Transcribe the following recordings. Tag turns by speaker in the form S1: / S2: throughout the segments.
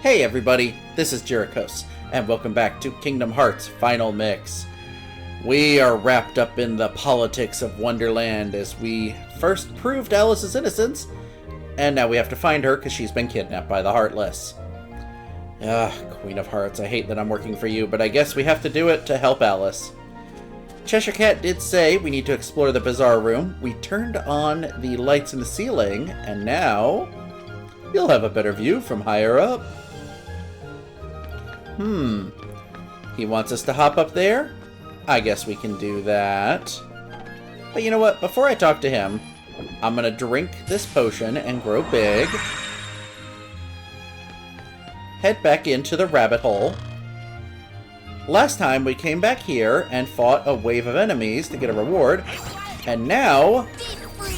S1: Hey everybody, this is Jerichos, and welcome back to Kingdom Hearts Final Mix. We are wrapped up in the politics of Wonderland as we first proved Alice's innocence, and now we have to find her because she's been kidnapped by the Heartless. Queen of Hearts, I hate that I'm working for you, but I guess we have to do it to help Alice. Cheshire Cat did say we need to explore the Bazaar Room. We turned on the lights in the ceiling, and now you'll have a better view from higher up. He wants us to hop up there? I guess we can do that. But you know what? Before I talk to him, I'm gonna drink this potion and grow big. Head back into the rabbit hole. Last time we came back here and fought a wave of enemies to get a reward. And now,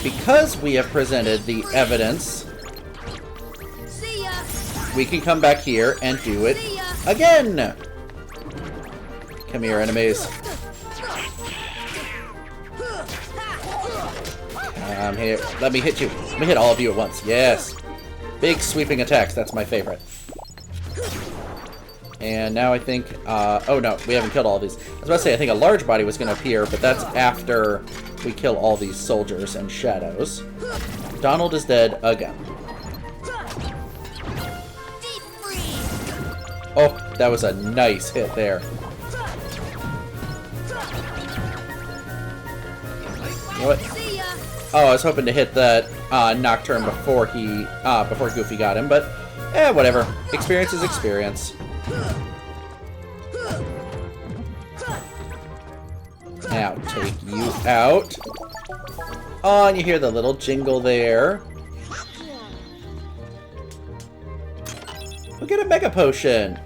S1: because we have presented the evidence, we can come back here and do it again! Come here, enemies. I'm here. Let me hit you. Let me hit all of you at once. Yes. Big sweeping attacks. That's my favorite. And now I think... oh no, we haven't killed all of these. I was about to say, I think a large body was going to appear, but that's after we kill all these soldiers and shadows. Donald is dead again. Oh, that was a nice hit there. You know what? Oh, I was hoping to hit that Nocturne before Goofy got him, but whatever. Experience is experience. Now, take you out. Oh, and you hear the little jingle there. We'll get a Mega Potion.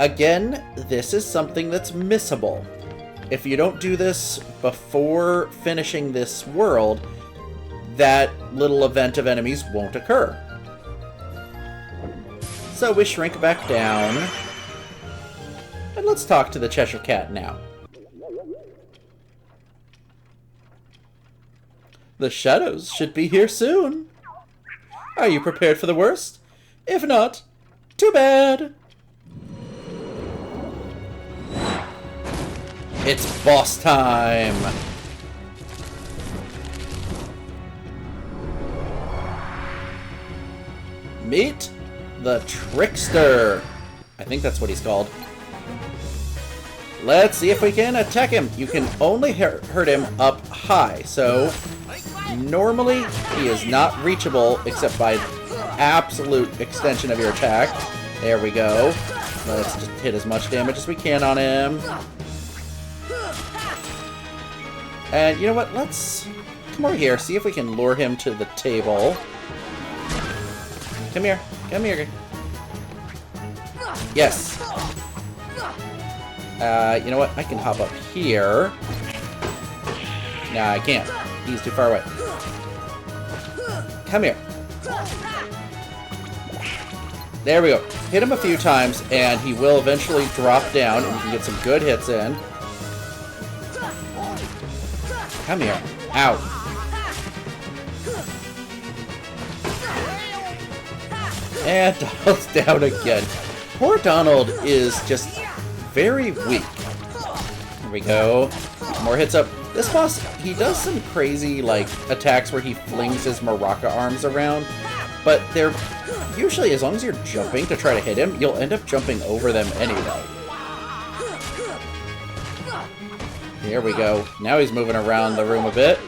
S1: Again, this is something that's missable. If you don't do this before finishing this world, that little event of enemies won't occur. So we shrink back down. And let's talk to the Cheshire Cat now. The shadows should be here soon. Are you prepared for the worst? If not, too bad. It's boss time. Meet the Trickster. I think that's what he's called. Let's see if we can attack him. You can only hurt him up high, so normally he is not reachable except by absolute extension of your attack. There we go. Let's just hit as much damage as we can on him. And you know what? Let's come over here, see if we can lure him to the table. Come here. Come here. Yes. You know what? I can hop up here. Nah, I can't. He's too far away. Come here. There we go. Hit him a few times, and he will eventually drop down, and you can get some good hits in. Come here. Ow. And Donald's down again. Poor Donald is just very weak. There we go. More hits up. This boss, he does some crazy, like, attacks where he flings his maraca arms around, but they're usually, as long as you're jumping to try to hit him, you'll end up jumping over them anyway. Here we go. Now he's moving around the room a bit.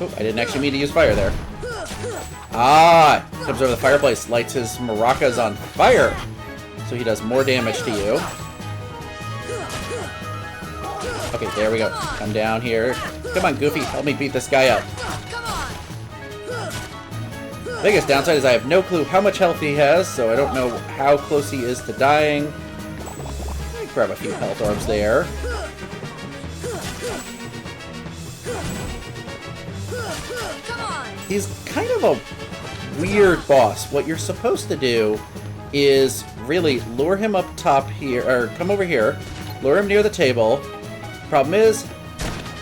S1: Oh, I didn't actually mean to use fire there. Ah! Comes over the fireplace, lights his maracas on fire, so he does more damage to you. Okay, there we go. Come down here. Come on, Goofy, help me beat this guy up. Biggest downside is I have no clue how much health he has, so I don't know how close he is to dying. Grab a few health orbs there. He's kind of a weird boss. What you're supposed to do is really lure him up top here, or come over here, lure him near the table. Problem is,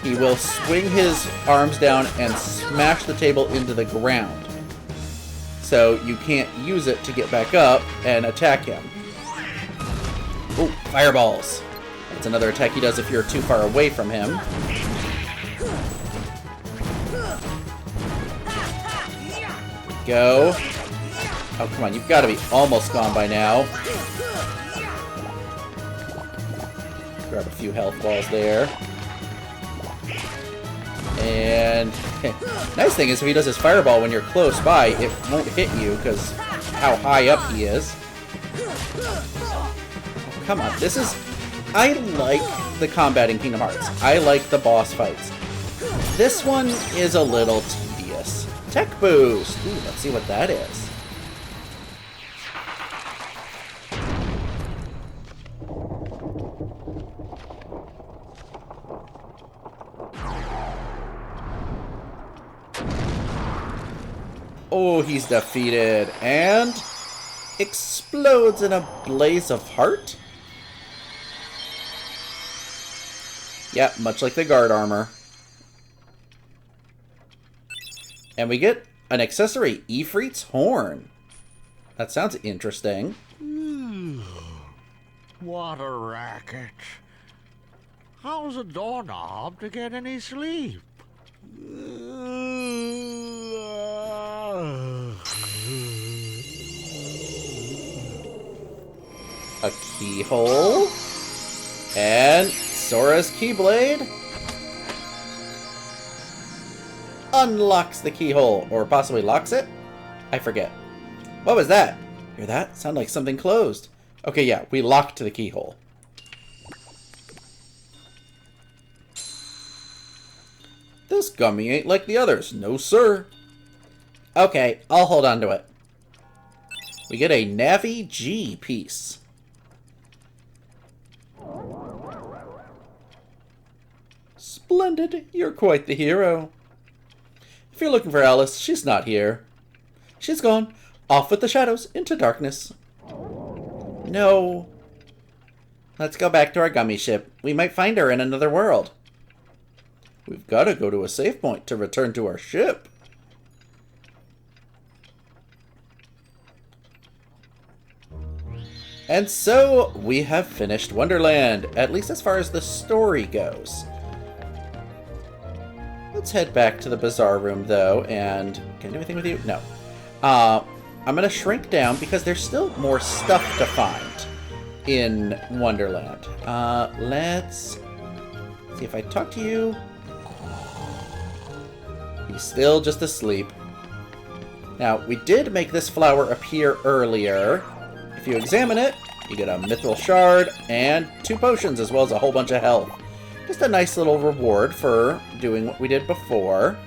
S1: he will swing his arms down and smash the table into the ground. so you can't use it to get back up and attack him. Ooh, fireballs. That's another attack he does if you're too far away from him. Go. Oh, come on, you've got to be almost gone by now. Grab a few health balls there. And nice thing is if he does his fireball when you're close by, it won't hit you because how high up he is. Oh, come on, this is... I like the combat in Kingdom Hearts. I like the boss fights. This one is a little tedious. Tech boost! Ooh, let's see what that is. Oh, he's defeated and explodes in a blaze of heart. Yeah, much like the guard armor. And we get an accessory, Ifrit's horn. That sounds interesting.
S2: What a racket. How's a doorknob to get any sleep?
S1: A keyhole. And Sora's Keyblade unlocks the keyhole. Or possibly locks it? I forget. What was that? Hear that? Sound like something closed. Okay, yeah, we locked the keyhole. This gummy ain't like the others. No, sir. Okay, I'll hold on to it. We get a Navi G piece. Splendid. You're quite the hero. If you're looking for Alice, she's not here. She's gone. Off with the shadows into darkness. No. Let's go back to our gummy ship. We might find her in another world. We've got to go to a safe point to return to our ship. And so, we have finished Wonderland, at least as far as the story goes. Let's head back to the bazaar room, though, and... Can I do anything with you? No. I'm going to shrink down because there's still more stuff to find in Wonderland. Let's see if I talk to you. He's still just asleep. Now, we did make this flower appear earlier. If you examine it, you get a mithril shard and 2 potions, as well as a whole bunch of health. Just a nice little reward for doing what we did before.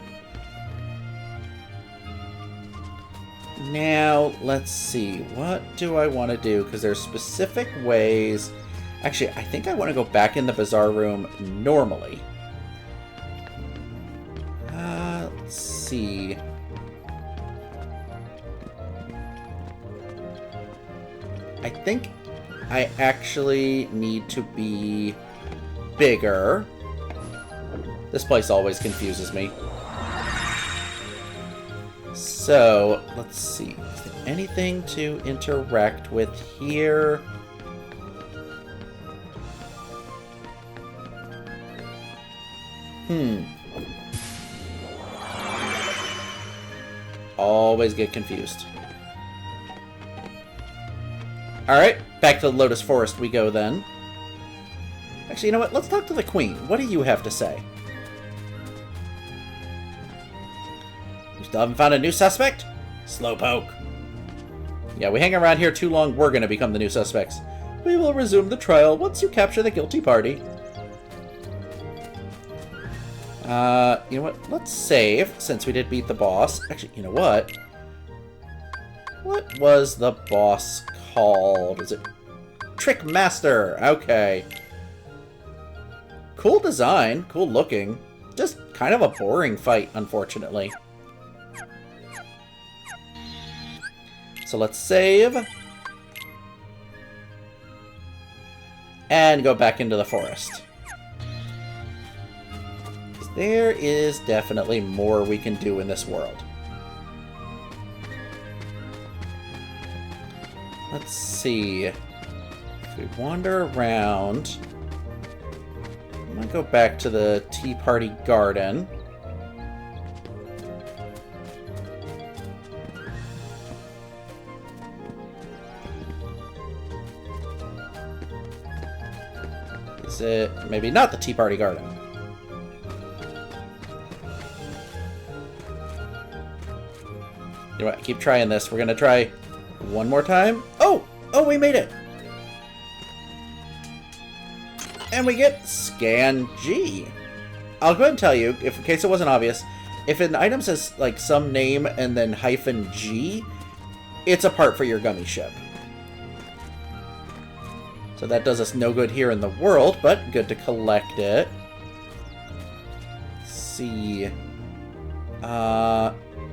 S1: Now, let's see. What do I want to do? Because there's specific ways... Actually, I think I want to go back in the bazaar room normally. Let's see. I think I actually need to be bigger. This place always confuses me. So, let's see. Is there anything to interact with here? Always get confused. Alright, back to the Lotus Forest we go then. Actually, you know what? Let's talk to the Queen. What do you have to say? You still haven't found a new suspect? Slowpoke. Yeah, we hang around here too long, we're gonna become the new suspects. We will resume the trial once you capture the guilty party. You know what? Let's save, since we did beat the boss. Actually, you know what? What was the boss called? Is it Trick Master? Okay. Cool design, cool looking. Just kind of a boring fight, unfortunately. So let's save. And go back into the forest. There is definitely more we can do in this world. let's see. If we wander around, I'm gonna go back to the Tea Party Garden. Is it maybe not the Tea Party Garden? You know what? Keep trying this. We're gonna try one more time. Oh! Oh, we made it! And we get Scan G. I'll go ahead and tell you, if in case it wasn't obvious, if an item says like some name and then -G, it's a part for your gummy ship. So that does us no good here in the world, but good to collect it. Let's see.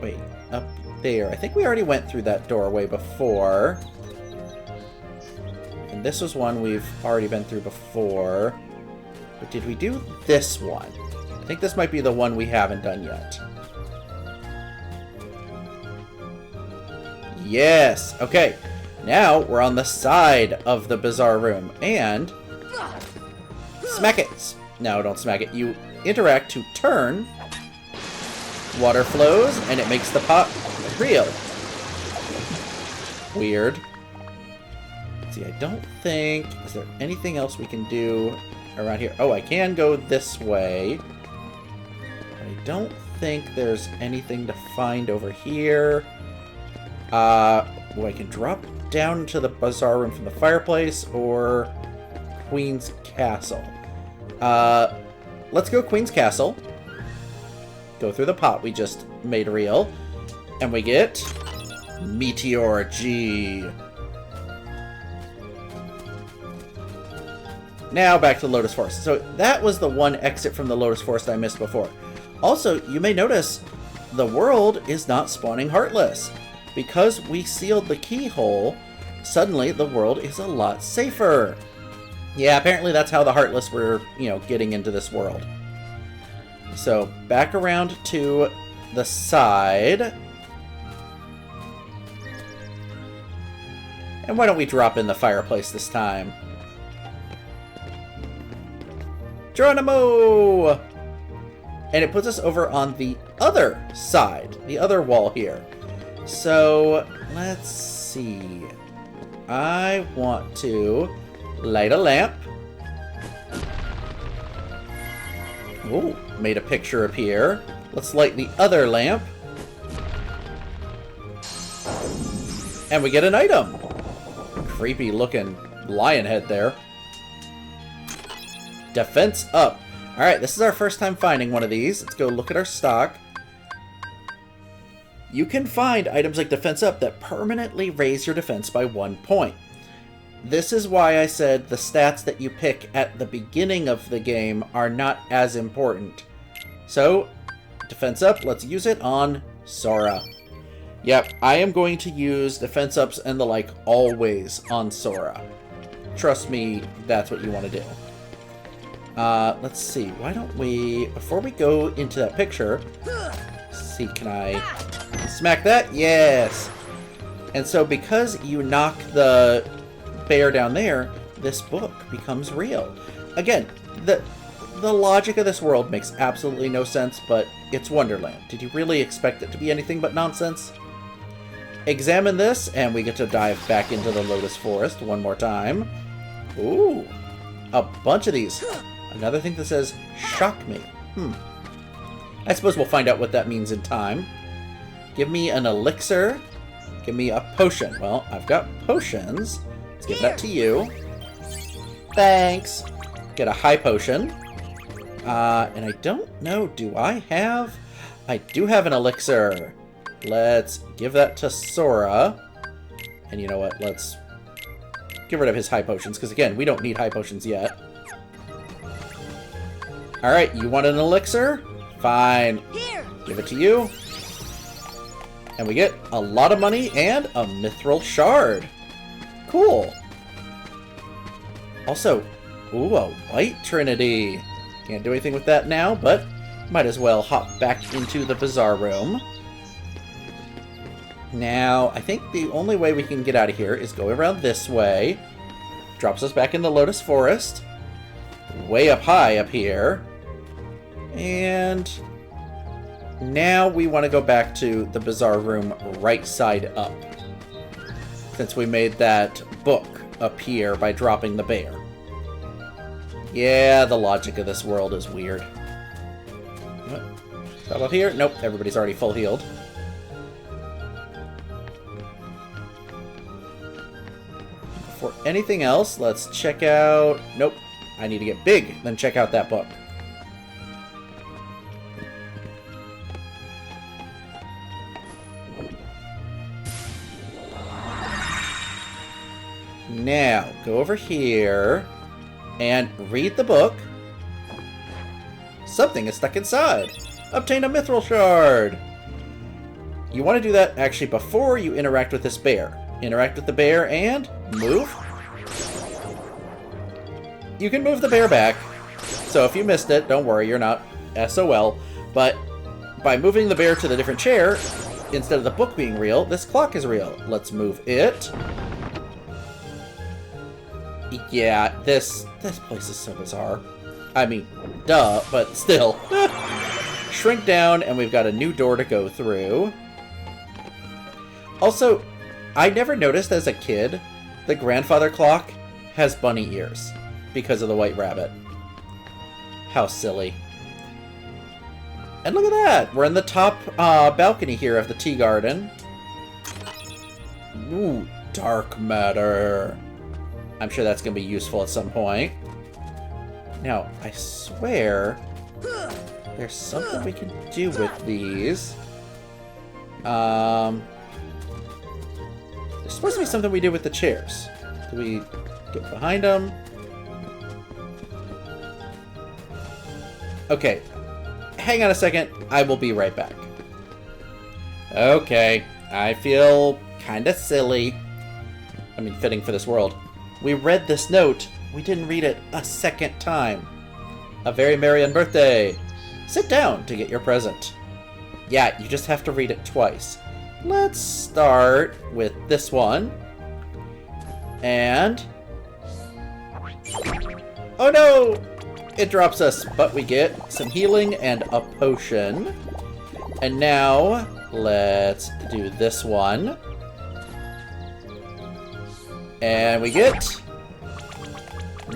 S1: Wait, up there. I think we already went through that doorway before. And this was one we've already been through before. But did we do this one? I think this might be the one we haven't done yet. Yes! Okay. Now we're on the side of the bizarre room. And... smack it! No, don't smack it. You interact to turn. Water flows, and it makes the pot real. Weird. Let's see, I don't think... is there anything else we can do around here? Oh, I can go this way. I don't think there's anything to find over here. Oh, I can drop down into the bazaar room from the fireplace or Queen's Castle. Let's go Queen's Castle. Go through the pot we just made real. And we get Meteor G. Now back to the Lotus Forest. So that was the one exit from the Lotus Forest I missed before. Also, you may notice the world is not spawning Heartless. Because we sealed the keyhole, suddenly the world is a lot safer. Yeah, apparently that's how the Heartless were, getting into this world. So, back around to the side. And why don't we drop in the fireplace this time? Geronimo! And it puts us over on the other side, the other wall here. So, let's see. I want to light a lamp. Ooh, made a picture appear. Let's light the other lamp. And we get an item. Creepy looking lion head there. Defense up. Alright, this is our first time finding one of these. Let's go look at our stock. You can find items like Defense Up that permanently raise your defense by 1 point. This is why I said the stats that you pick at the beginning of the game are not as important. So, Defense Up, let's use it on Sora. Yep, I am going to use Defense Ups and the like always on Sora. Trust me, that's what you want to do. Let's see, why don't we, before we go into that picture, see, can I smack that? Yes! And so because you knock the bear down there, this book becomes real. Again, the logic of this world makes absolutely no sense, but it's Wonderland. Did you really expect it to be anything but nonsense? Examine this, and we get to dive back into the Lotus Forest one more time. Ooh, a bunch of these. Another thing that says, shock me. I suppose we'll find out what that means in time. Give me an elixir. Give me a potion. Well, I've got potions. Let's give that to you. Thanks. Get a high potion. And I don't know, do I have... I do have an elixir. Let's give that to Sora. And you know what? Let's get rid of his high potions, because again, we don't need high potions yet. Alright, you want an elixir? Fine.
S3: Here.
S1: Give it to you. And we get a lot of money and a mithril shard. Cool. Also, ooh, a white trinity. Can't do anything with that now, but might as well hop back into the bazaar room. Now, I think the only way we can get out of here is go around this way. Drops us back in the Lotus Forest. Way up high up here. And now we want to go back to the Bazaar Room right side up. Since we made that book appear by dropping the bear. Yeah, the logic of this world is weird. How about here? Nope, everybody's already full healed. Before anything else, let's check out... Nope, I need to get big, then check out that book. Now, go over here and read the book. Something is stuck inside. Obtain a mithril shard. You want to do that actually before you interact with this bear. Interact with the bear and move. You can move the bear back. So if you missed it, don't worry, you're not SOL. But by moving the bear to the different chair, instead of the book being real, this clock is real. Let's move it. Yeah, this place is so bizarre. I mean, duh, but still. Shrink down, and we've got a new door to go through. Also, I never noticed as a kid, the grandfather clock has bunny ears because of the white rabbit. How silly. And look at that! We're in the top balcony here of the tea garden. Ooh, dark matter. I'm sure that's going to be useful at some point. Now, I swear there's something we can do with these. There's supposed to be something we do with the chairs. Do we get behind them? Okay. Hang on a second. I will be right back. Okay. I feel kind of silly. I mean, fitting for this world. We read this note. We didn't read it a second time. A very merry birthday. Sit down to get your present. Yeah, you just have to read it twice. Let's start with this one. And... oh no! It drops us, but we get some healing and a potion. And now, let's do this one. And we get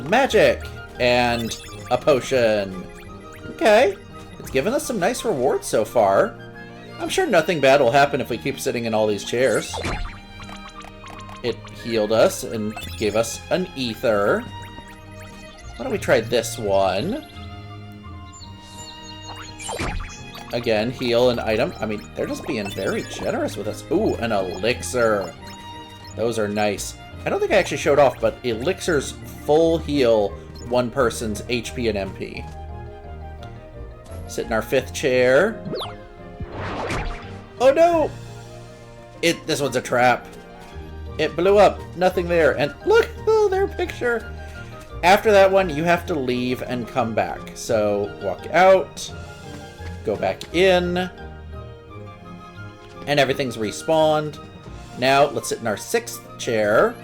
S1: magic and a potion. Okay. It's given us some nice rewards so far. I'm sure nothing bad will happen if we keep sitting in all these chairs. It healed us and gave us an ether. Why don't we try this one? Again, heal an item. I mean, they're just being very generous with us. Ooh, an elixir. Those are nice. I don't think I actually showed off, but elixirs full heal one person's HP and MP. Sit in our 5th chair. Oh no! This one's a trap. It blew up. Nothing there. And look! Oh, their picture. After that one, you have to leave and come back. So, walk out. Go back in. And everything's respawned. Now, let's sit in our 6th chair.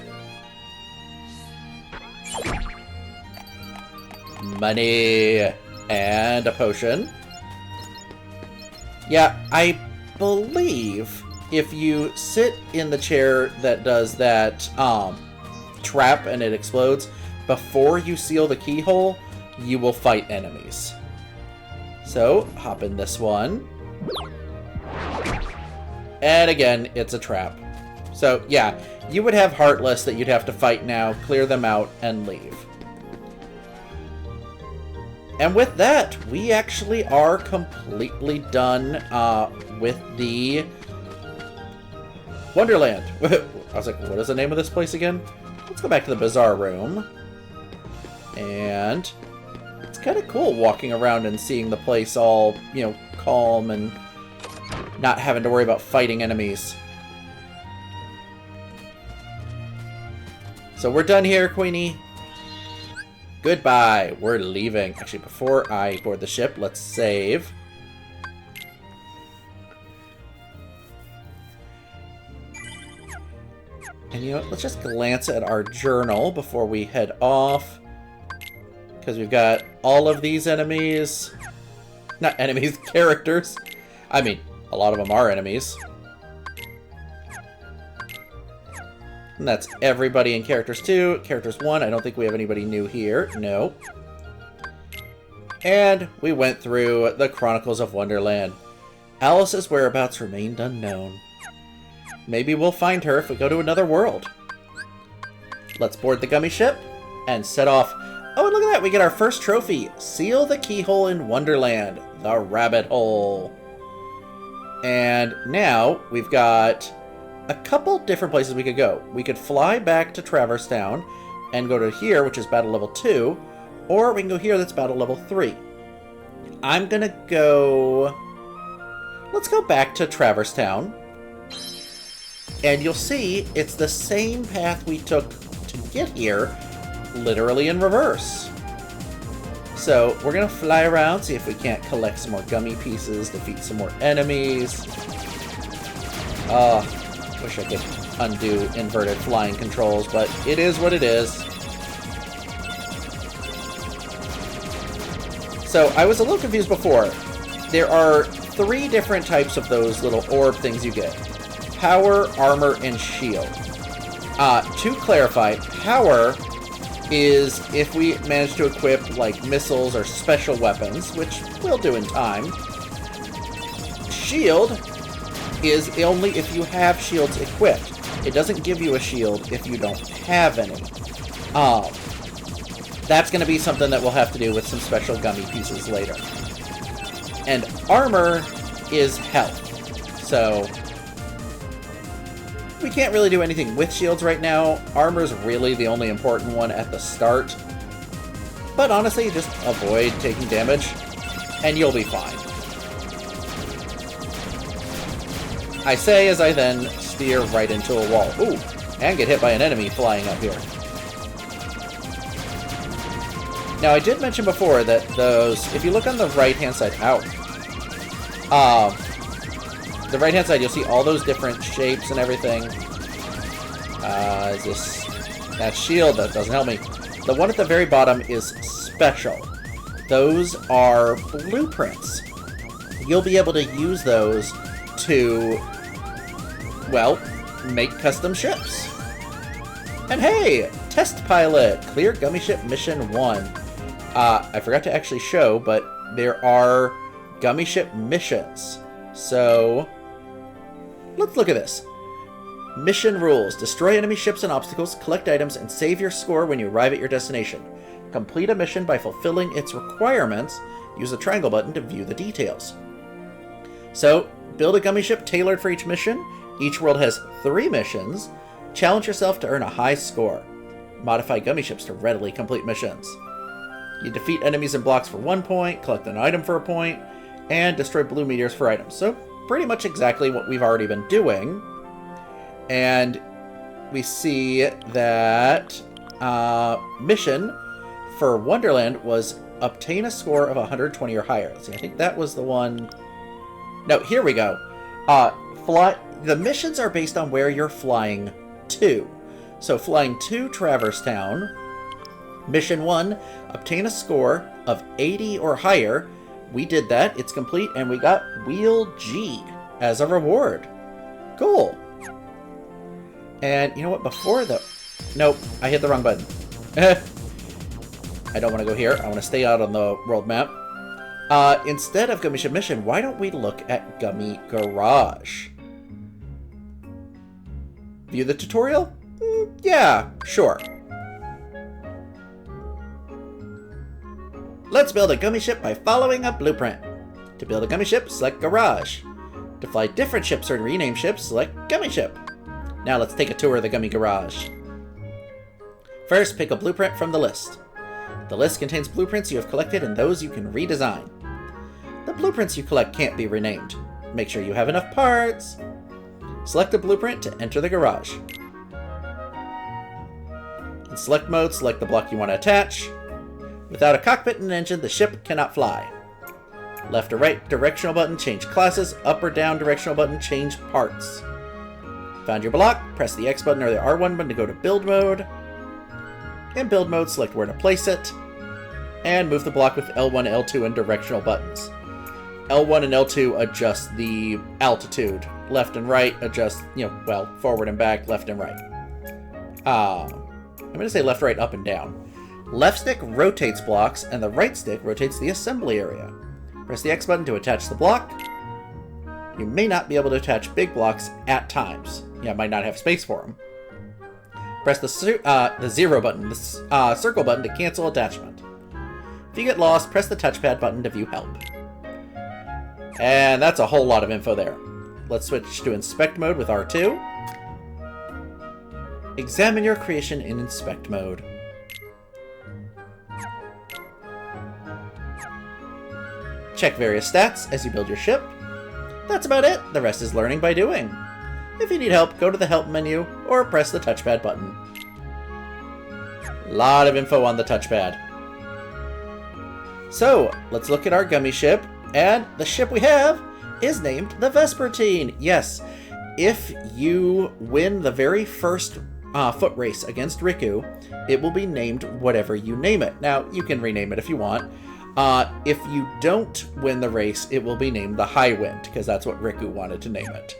S1: Money. And a potion. Yeah, I believe if you sit in the chair that does that trap and it explodes, before you seal the keyhole, you will fight enemies. So, hop in this one. And again, it's a trap. So, yeah, you would have Heartless that you'd have to fight now, clear them out, and leave. And with that, we actually are completely done with the Wonderland. I was like, what is the name of this place again? Let's go back to the Bazaar Room. And it's kind of cool walking around and seeing the place all, you know, calm and not having to worry about fighting enemies. So we're done here, Queenie. Goodbye. We're leaving. Actually, before I board the ship, let's save. And you know what? Let's just glance at our journal before we head off. Because we've got all of these enemies. Not enemies, characters. I mean, a lot of them are enemies. And that's everybody in Characters 2. Characters 1, I don't think we have anybody new here. No. And we went through the Chronicles of Wonderland. Alice's whereabouts remained unknown. Maybe we'll find her if we go to another world. Let's board the gummy ship and set off. Oh, and look at that. We get our first trophy. Seal the keyhole in Wonderland. The rabbit hole. And now we've got a couple different places we could go. We could fly back to Traverse Town and go to here, which is battle level 2. Or we can go here, that's battle level 3. I'm going to go... Let's go back to Traverse Town. And you'll see it's the same path we took to get here, literally in reverse. So we're going to fly around, see if we can't collect some more gummy pieces, defeat some more enemies. Wish I could undo inverted flying controls, but it is what it is. So I was a little confused before. There are 3 different types of those little orb things you get. Power, armor, and shield. To clarify, power is if we manage to equip like missiles or special weapons, which we'll do in time. Shield is only if you have shields equipped. It doesn't give you a shield if you don't have any. That's going to be something that we'll have to do with some special gummy pieces later. And armor is health. So we can't really do anything with shields right now. Armor's really the only important one at the start. But honestly, just avoid taking damage, and you'll be fine. I say as I then steer right into a wall. Ooh, and get hit by an enemy flying up here. Now, I did mention before that those, if you look on the right-hand side, the right-hand side, you'll see all those different shapes and everything. Is this... That shield, that doesn't help me. The one at the very bottom is special. Those are blueprints. You'll be able to use those to, well, make custom ships. And hey, test pilot, clear gummy ship mission 1. I forgot to actually show, but there are gummy ship missions. So, let's look at this. Mission rules. Destroy enemy ships and obstacles, collect items, and save your score when you arrive at your destination. Complete a mission by fulfilling its requirements. Use the triangle button to view the details. So, build a gummy ship tailored for each mission. Each world has 3 missions. Challenge yourself to earn a high score. Modify gummy ships to readily complete missions. You defeat enemies and blocks for 1 point, collect an item for a point, and destroy blue meteors for items. So, pretty much exactly what we've already been doing. And we see that mission for Wonderland was obtain a score of 120 or higher. See, I think that was the one... No, here we go. The missions are based on where you're flying to. So flying to Traverse Town, Mission 1, obtain a score of 80 or higher. We did that, it's complete, and we got Wheel G as a reward. Cool. And you know what, before the... Nope, I hit the wrong button. I don't want to go here, I want to stay out on the world map. Instead of Gummy Ship Mission, why don't we look at Gummy Garage? View the tutorial? Yeah, sure. Let's build a gummy ship by following a blueprint. To build a gummy ship, select Garage. To fly different ships or rename ships, select Gummy Ship. Now let's take a tour of the Gummy Garage. First, pick a blueprint from the list. The list contains blueprints you have collected and those you can redesign. The blueprints you collect can't be renamed. Make sure you have enough parts. Select a blueprint to enter the garage. In select mode, select the block you want to attach. Without a cockpit and engine, the ship cannot fly. Left or right directional button, change classes. Up or down directional button, change parts. Found your block, press the X button or the R1 button to go to build mode. In build mode, select where to place it, and move the block with L1, L2, and directional buttons. L1 and L2 adjust the altitude. Left and right adjust, forward and back, left and right. I'm going to say left, right, up, and down. Left stick rotates blocks, and the right stick rotates the assembly area. Press the X button to attach the block. You may not be able to attach big blocks at times. You might not have space for them. Press the 0 button, the circle button, to cancel attachment. If you get lost, press the touchpad button to view help. And that's a whole lot of info there. Let's switch to inspect mode with R2. Examine your creation in inspect mode. Check various stats as you build your ship. That's about it. The rest is learning by doing. If you need help, go to the help menu or press the touchpad button. A lot of info on the touchpad. So, let's look at our gummy ship, and the ship we have is named the Vespertine. Yes, if you win the very first foot race against Riku, it will be named whatever you name it. Now, you can rename it if you want. If you don't win the race, it will be named the High Wind, because that's what Riku wanted to name it.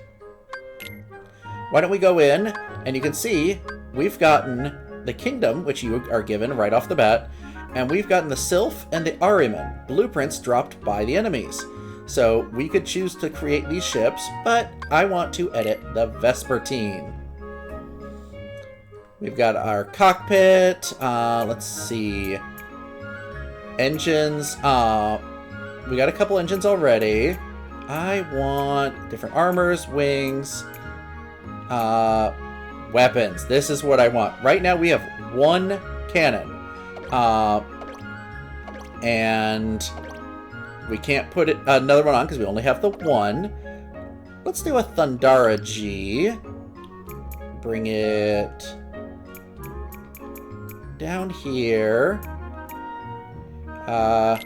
S1: Why don't we go in, and you can see we've gotten the Kingdom, which you are given right off the bat, and we've gotten the Sylph and the Ahriman, blueprints dropped by the enemies. So we could choose to create these ships, but I want to edit the Vespertine. We've got our cockpit, let's see, engines, we got a couple engines already. I want different armors, wings, weapons. This is what I want. Right now we have one cannon. And we can't put another one on because we only have the one. Let's do a Thundara G. Bring it down here. No,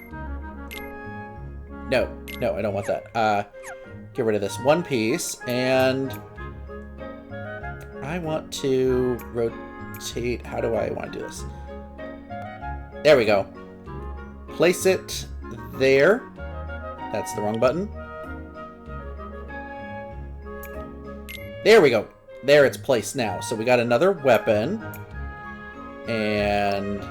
S1: I don't want that. Get rid of this one piece, and I want to rotate. How do I want to do this? There we go. Place it there. That's the wrong button. There we go. There it's placed now. So we got another weapon. And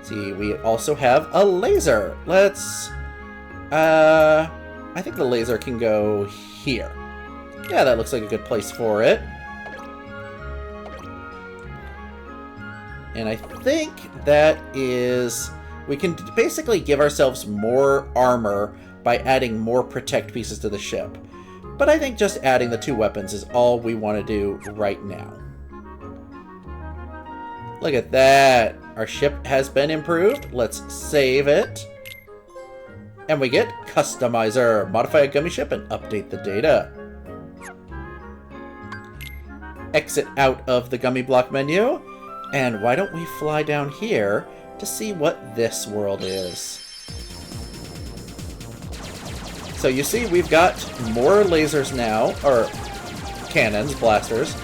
S1: see, we also have a laser. Let's I think the laser can go here. Yeah, that looks like a good place for it. And I think that is... we can basically give ourselves more armor by adding more protect pieces to the ship. But I think just adding the two weapons is all we want to do right now. Look at that. Our ship has been improved. Let's save it. And we get Customizer. Modify a gummy ship and update the data. Exit out of the gummy block menu. And why don't we fly down here to see what this world is. So you see we've got more lasers now, or cannons, blasters,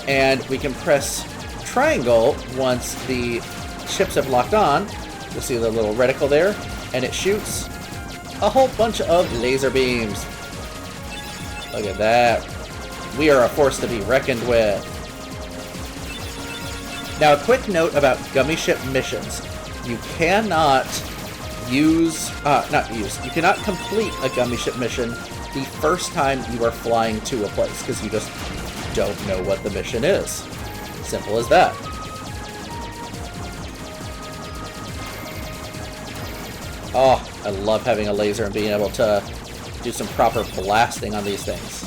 S1: and we can press triangle once the ships have locked on. You'll see the little reticle there, and it shoots a whole bunch of laser beams. Look at that. We are a force to be reckoned with. Now, a quick note about gummy ship missions. You cannot you cannot complete a gummy ship mission the first time you are flying to a place, because you just don't know what the mission is. Simple as that. Oh, I love having a laser and being able to do some proper blasting on these things.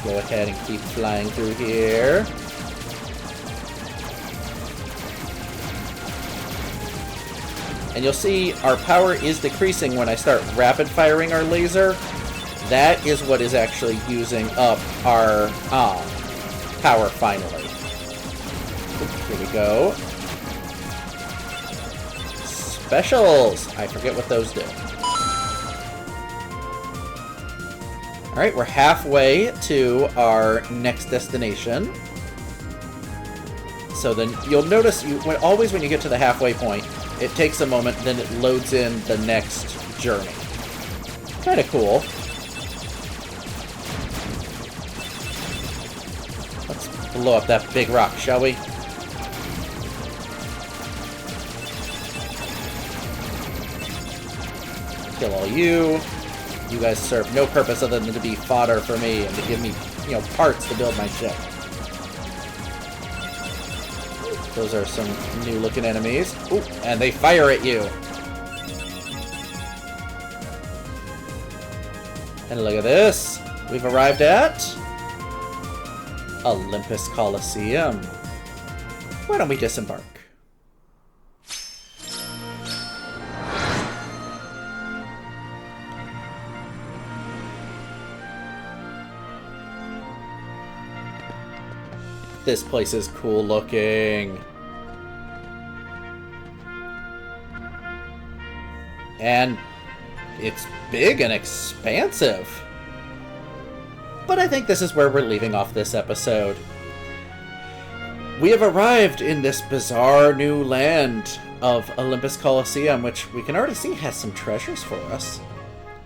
S1: Go ahead and keep flying through here. And you'll see our power is decreasing when I start rapid firing our laser. That is what is actually using up our power finally. Here we go. Specials! I forget what those do. Alright, we're halfway to our next destination. So then you'll notice, always when you get to the halfway point, it takes a moment, then it loads in the next journey. Kind of cool. Let's blow up that big rock, shall we? Kill all you. You guys serve no purpose other than to be fodder for me and to give me, parts to build my ship. Those are some new-looking enemies. Ooh, and they fire at you. And look at this. We've arrived at Olympus Coliseum. Why don't we disembark? This place is cool looking. And it's big and expansive. But I think this is where we're leaving off this episode. We have arrived in this bizarre new land of Olympus Coliseum, which we can already see has some treasures for us.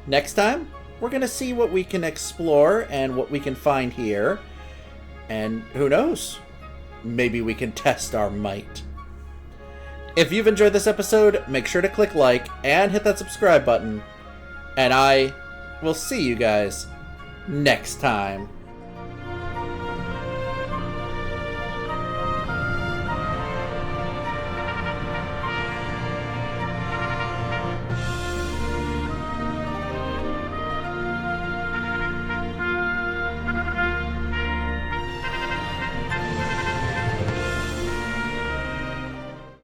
S1: Next time, we're going to see what we can explore and what we can find here. And who knows? Maybe we can test our might. If you've enjoyed this episode, make sure to click like and hit that subscribe button. And I will see you guys next time.